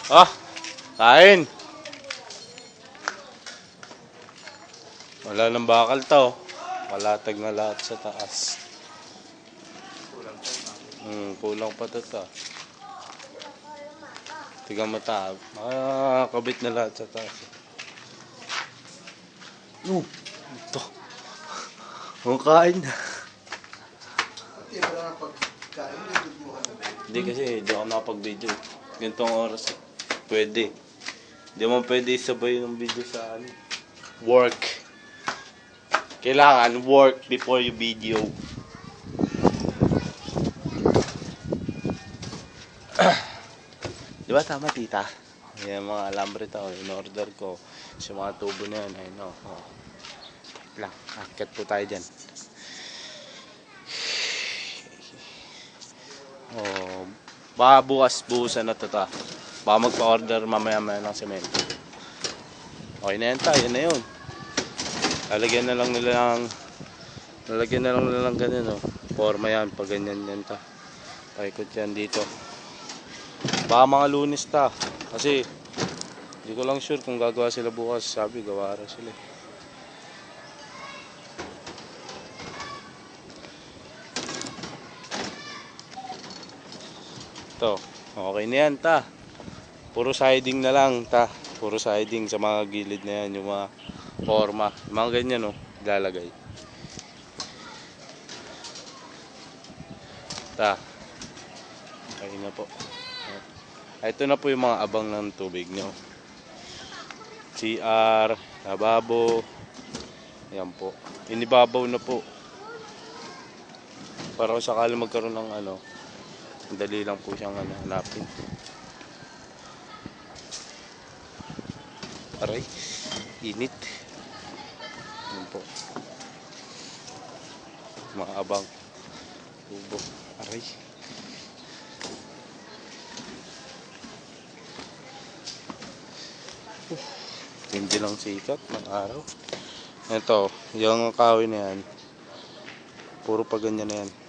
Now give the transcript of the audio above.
Ah, kain. Wala nang bakal to. Malatag na lahat sa taas. Kulang pa to ta. Tigang mata. Makakabit na lahat sa taas. Ito. Ang kain na. Hindi kasi, hindi ako nakapag-video. Ganitong oras eh. Pwede. Hindi mo pwede isabay yung video sa work. Kailangan work before you video. Diba tama tita? Yan mga alambre to, in-order ko. Sa mga tubo na yan, ayun o. Lang, akit po tayo dyan. Baka bukas-buhusan na to ta. Baka magpa-order mamaya-maya ng semento. Okay na yan tayo, yun na yun. Lalagyan na lang nila ng ganyan o. Forma yan, pag ganyan yan ta. Paikot yan dito. Baka mga Lunes ta. Kasi hindi ko lang sure kung gagawa sila bukas. Sabi gawa raw sila. Ito, okay na yan ta. Puro siding na lang ta. Puro siding sa mga gilid na yan. Yung mga forma. Mga ganyan o. Ilalagay. Ta. Okay na po. Ito na po yung mga abang ng tubig nyo. CR, lababo. Ayan po. Inibabaw na po. Para kung sakali magkaroon ng dali lang po siyang hanapin. Aray, init. Ayan po. Mga abang. Tubo. Aray. Hindi lang sikat ng araw. Ito, yung kahoy na yan. Puro pa ganyan na yan.